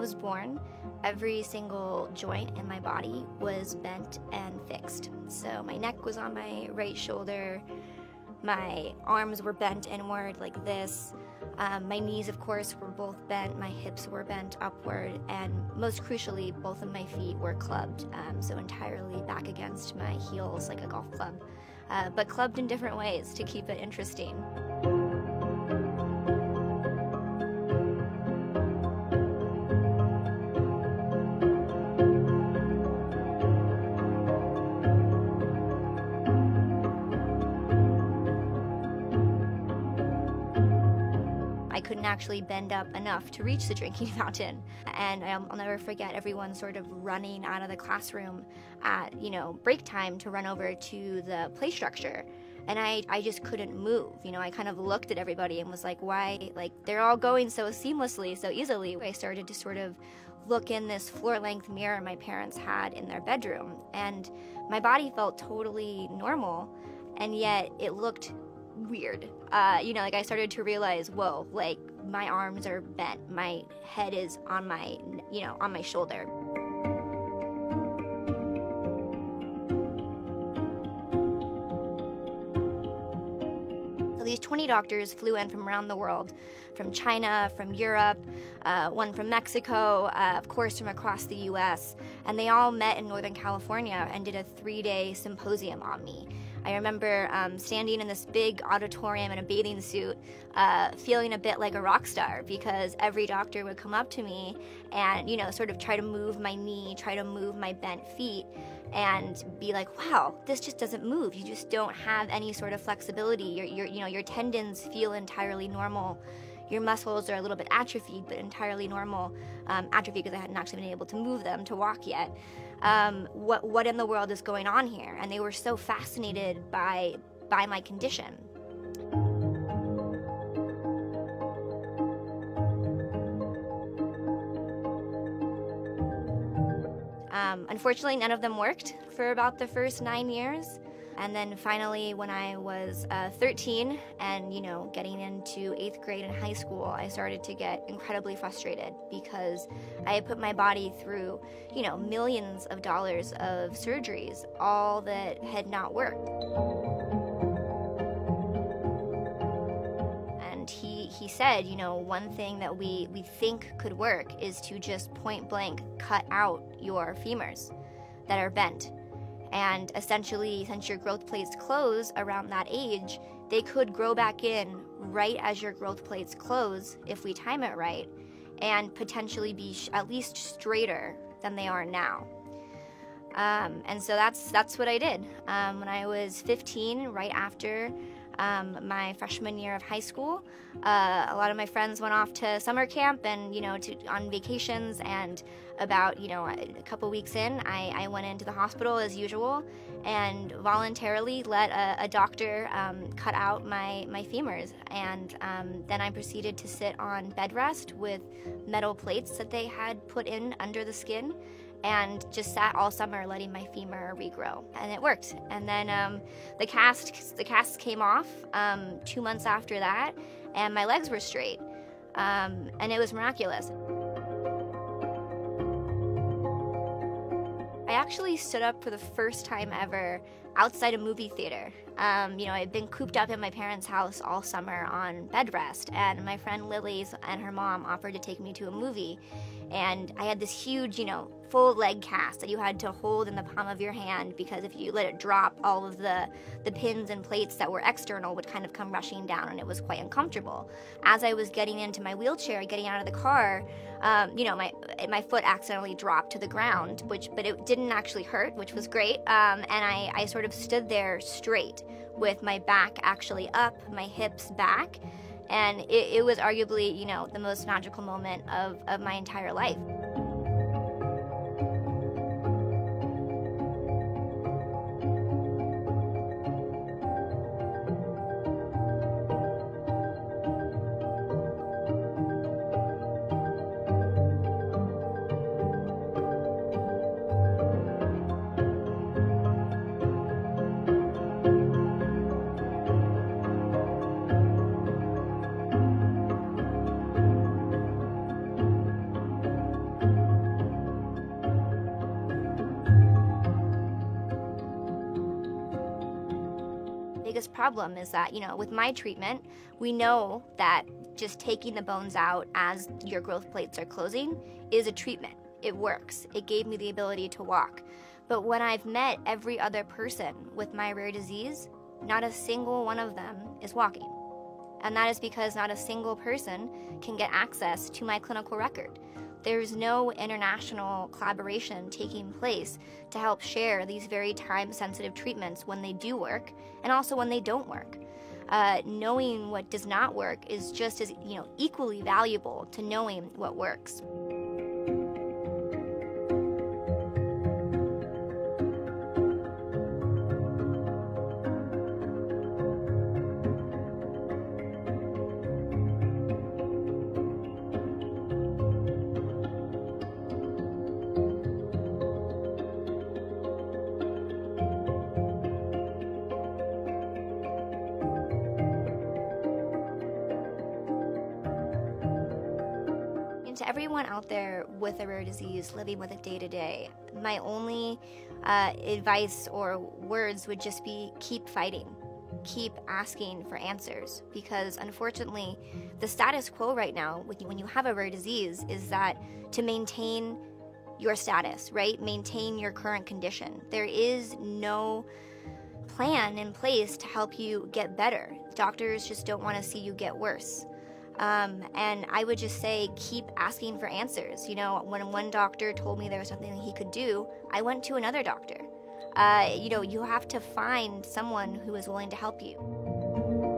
was born, every single joint in my body was bent and fixed. So my neck was on my right shoulder, my arms were bent inward like this, my knees, of course, were both bent, my hips were bent upward, and most crucially, both of my feet were clubbed, so entirely back against my heels like a golf club, but clubbed in different ways to keep it interesting. I couldn't actually bend up enough to reach the drinking fountain. And I'll never forget everyone sort of running out of the classroom at, break time to run over to the play structure. And I just couldn't move. I kind of looked at everybody and was like, why? Like, they're all going so seamlessly, so easily. I started to sort of look in this floor-length mirror my parents had in their bedroom. And my body felt totally normal, and yet it looked weird. I started to realize, whoa, like my arms are bent, my head is on my, on my shoulder. So these 20 doctors flew in from around the world, from China, from Europe, one from Mexico, of course from across the US, and they all met in Northern California and did a 3-day symposium on me. I remember standing in this big auditorium in a bathing suit, feeling a bit like a rock star, because every doctor would come up to me and, sort of try to move my knee, try to move my bent feet, and be like, wow, this just doesn't move. You just don't have any sort of flexibility. Your tendons feel entirely normal. Your muscles are a little bit atrophied, but entirely normal. Atrophied because I hadn't actually been able to move them to walk yet. What in the world is going on here? And they were so fascinated by my condition. Unfortunately, none of them worked for about the first 9 years. And then finally, when I was 13 and, getting into 8th grade in high school, I started to get incredibly frustrated because I had put my body through, millions of dollars of surgeries, all that had not worked. And he said, one thing that we think could work is to just point blank cut out your femurs that are bent. And essentially, since your growth plates close around that age, they could grow back in right as your growth plates close, if we time it right, and potentially be at least straighter than they are now. And so that's what I did. When I was 15, right after my freshman year of high school, a lot of my friends went off to summer camp and, on vacations, and about, a couple weeks in, I went into the hospital as usual and voluntarily let a doctor cut out my femurs. And then I proceeded to sit on bed rest with metal plates that they had put in under the skin, and just sat all summer letting my femur regrow, and it worked. And then the cast came off 2 months after that, and my legs were straight, and it was miraculous. I actually stood up for the first time ever outside a movie theater. I'd been cooped up in my parents' house all summer on bed rest, and my friend Lily and her mom offered to take me to a movie. And I had this huge, full leg cast that you had to hold in the palm of your hand, because if you let it drop, all of the pins and plates that were external would kind of come rushing down, and it was quite uncomfortable. As I was getting into my wheelchair, getting out of the car, my foot accidentally dropped to the ground, but it didn't actually hurt, which was great. And I sort of stood there straight with my back actually up, my hips back, and it was arguably, the most magical moment of my entire life. biggest problem is that, with my treatment, we know that just taking the bones out as your growth plates are closing is a treatment. It works. It gave me the ability to walk. But when I've met every other person with my rare disease, not a single one of them is walking. And that is because not a single person can get access to my clinical record. There's no international collaboration taking place to help share these very time-sensitive treatments when they do work and also when they don't work. Knowing what does not work is just as equally valuable to knowing what works. To everyone out there with a rare disease living with it day to day, my only advice or words would just be keep fighting, keep asking for answers, because unfortunately the status quo right now when you have a rare disease is that to maintain your status, right? Maintain your current condition. There is no plan in place to help you get better. Doctors just don't want to see you get worse. And I would just say, keep asking for answers. When one doctor told me there was something that he could do, I went to another doctor. You have to find someone who is willing to help you.